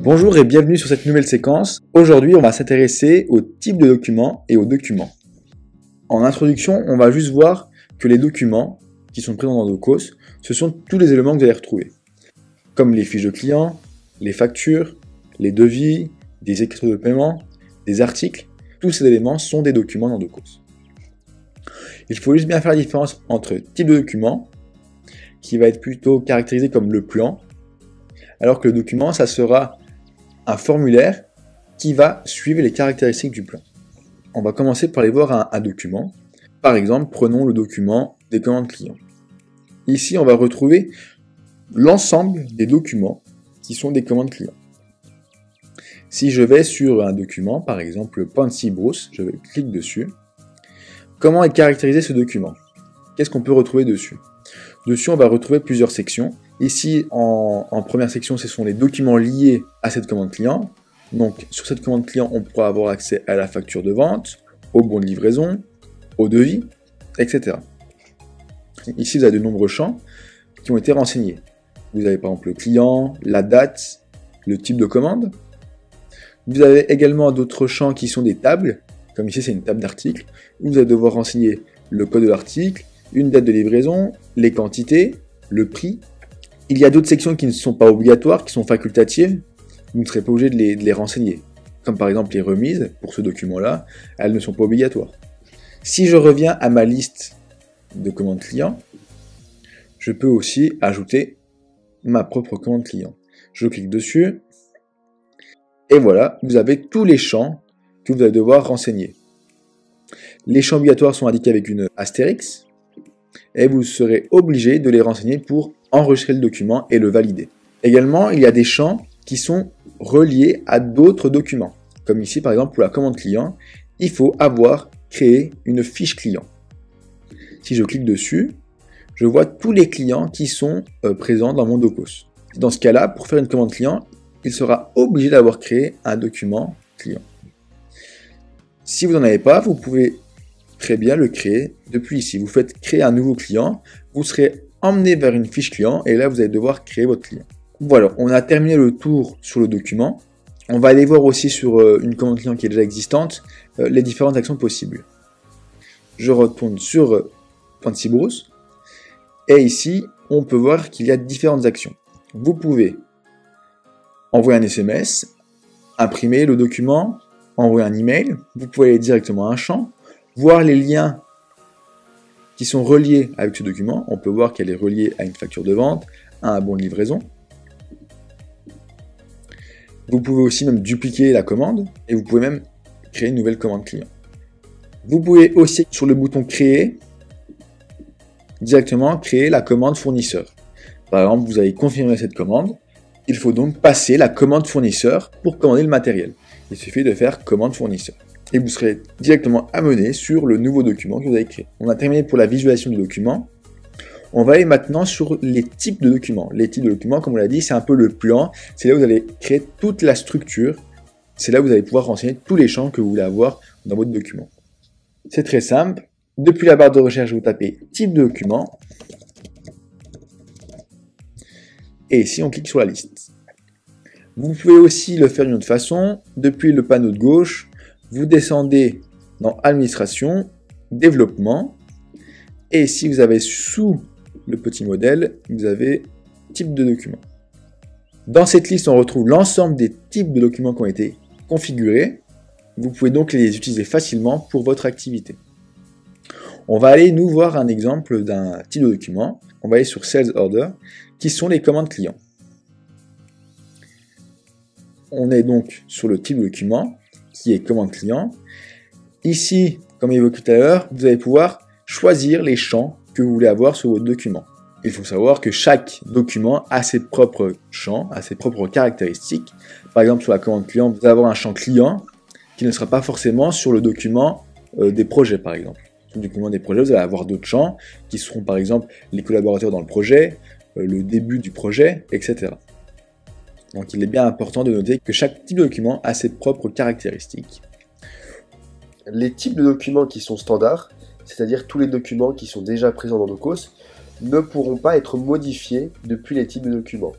Bonjour et bienvenue sur cette nouvelle séquence. Aujourd'hui, on va s'intéresser aux types de documents et aux documents. En introduction, on va juste voir que les documents qui sont présents dans Docos, ce sont tous les éléments que vous allez retrouver, comme les fiches de clients, les factures, les devis, des écritures de paiement, des articles. Tous ces éléments sont des documents dans Docos. Il faut juste bien faire la différence entre type de document, qui va être plutôt caractérisé comme le plan, alors que le document, ça sera un formulaire qui va suivre les caractéristiques du plan. On va commencer par aller voir un document. Par exemple, prenons le document des commandes clients. Ici, on va retrouver l'ensemble des documents qui sont des commandes clients. Si je vais sur un document, par exemple Fancy Bros, je clique dessus. Comment est caractérisé ce document? Qu'est-ce qu'on peut retrouver dessus? Dessus, on va retrouver plusieurs sections. Ici, en première section, ce sont les documents liés à cette commande client. Donc, sur cette commande client, on pourra avoir accès à la facture de vente, au bon de livraison, au devis, etc. Ici, vous avez de nombreux champs qui ont été renseignés. Vous avez par exemple le client, la date, le type de commande. Vous avez également d'autres champs qui sont des tables, comme ici, c'est une table d'articles, où vous allez devoir renseigner le code de l'article, une date de livraison, les quantités, le prix. Il y a d'autres sections qui ne sont pas obligatoires, qui sont facultatives. Vous ne serez pas obligé de les renseigner. Comme par exemple les remises, pour ce document-là, elles ne sont pas obligatoires. Si je reviens à ma liste de commandes clients, je peux aussi ajouter ma propre commande client. Je clique dessus, et voilà, vous avez tous les champs que vous allez devoir renseigner. Les champs obligatoires sont indiqués avec une astérix, et vous serez obligé de les renseigner pour enregistrer le document et le valider. Également, il y a des champs qui sont reliés à d'autres documents. Comme ici, par exemple, pour la commande client, il faut avoir créé une fiche client. Si je clique dessus, je vois tous les clients qui sont présents dans mon Docos. Dans ce cas-là, pour faire une commande client, il sera obligé d'avoir créé un document client. Si vous n'en avez pas, vous pouvez très bien le créer depuis ici. Vous faites créer un nouveau client, vous serez emmené vers une fiche client et là vous allez devoir créer votre client. Voilà, on a terminé le tour sur le document. On va aller voir aussi sur une commande client qui est déjà existante les différentes actions possibles. Je retourne sur Fancy Bros et ici on peut voir qu'il y a différentes actions. Vous pouvez envoyer un SMS, imprimer le document, envoyer un email, vous pouvez aller directement à un champ, voir les liens qui sont reliés avec ce document. On peut voir qu'elle est reliée à une facture de vente, à un bon de livraison. Vous pouvez aussi même dupliquer la commande et vous pouvez même créer une nouvelle commande client. Vous pouvez aussi, sur le bouton créer, directement créer la commande fournisseur. Par exemple, vous avez confirmé cette commande. Il faut donc passer la commande fournisseur pour commander le matériel. Il suffit de faire commande fournisseur. Et vous serez directement amené sur le nouveau document que vous avez créé. On a terminé pour la visualisation du document. On va aller maintenant sur les types de documents. Les types de documents, comme on l'a dit, c'est un peu le plan. C'est là où vous allez créer toute la structure. C'est là où vous allez pouvoir renseigner tous les champs que vous voulez avoir dans votre document. C'est très simple. Depuis la barre de recherche, vous tapez type de document. Et ici, on clique sur la liste. Vous pouvez aussi le faire d'une autre façon. Depuis le panneau de gauche, vous descendez dans Administration, Développement, et si vous avez sous le petit modèle, vous avez Type de document. Dans cette liste, on retrouve l'ensemble des types de documents qui ont été configurés. Vous pouvez donc les utiliser facilement pour votre activité. On va aller nous voir un exemple d'un type de document. On va aller sur Sales Order, qui sont les commandes clients. On est donc sur le type de document, qui est commande client. Ici, comme évoqué tout à l'heure, vous allez pouvoir choisir les champs que vous voulez avoir sur votre document. Il faut savoir que chaque document a ses propres champs, a ses propres caractéristiques. Par exemple, sur la commande client, vous allez avoir un champ client qui ne sera pas forcément sur le document des projets, par exemple. Sur le document des projets, vous allez avoir d'autres champs qui seront, par exemple, les collaborateurs dans le projet, le début du projet, etc. Donc il est bien important de noter que chaque type de document a ses propres caractéristiques. Les types de documents qui sont standards, c'est-à-dire tous les documents qui sont déjà présents dans Docos, ne pourront pas être modifiés depuis les types de documents.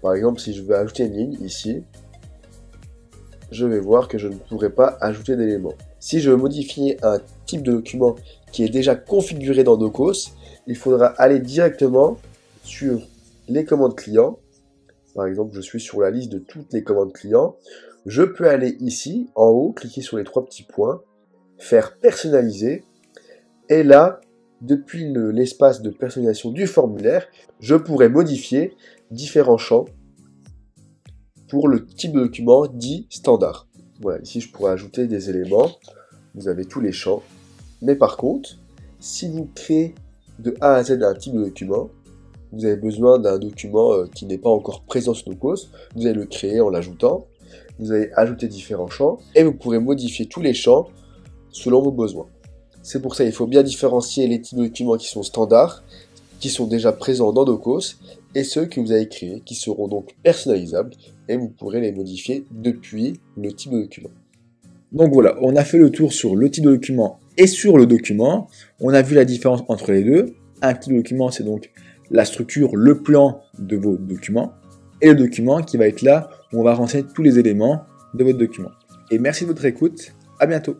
Par exemple, si je veux ajouter une ligne ici, je vais voir que je ne pourrai pas ajouter d'éléments. Si je veux modifier un type de document qui est déjà configuré dans Docos, il faudra aller directement sur les commandes clients. Par exemple, je suis sur la liste de toutes les commandes clients. Je peux aller ici, en haut, cliquer sur les 3 petits points, faire personnaliser. Et là, depuis l'espace de personnalisation du formulaire, je pourrais modifier différents champs pour le type de document dit standard. Voilà, ici je pourrais ajouter des éléments. Vous avez tous les champs. Mais par contre, si vous créez de A à Z un type de document, vous avez besoin d'un document qui n'est pas encore présent sur Docos, vous allez le créer en l'ajoutant, vous allez ajouter différents champs, et vous pourrez modifier tous les champs selon vos besoins. C'est pour ça qu'il faut bien différencier les types de documents qui sont standards, qui sont déjà présents dans Docos, et ceux que vous avez créés, qui seront donc personnalisables, et vous pourrez les modifier depuis le type de document. Donc voilà, on a fait le tour sur le type de document et sur le document. On a vu la différence entre les deux. Un type de document, c'est donc la structure, le plan de vos documents, et le document qui va être là où on va renseigner tous les éléments de votre document. Et merci de votre écoute, à bientôt.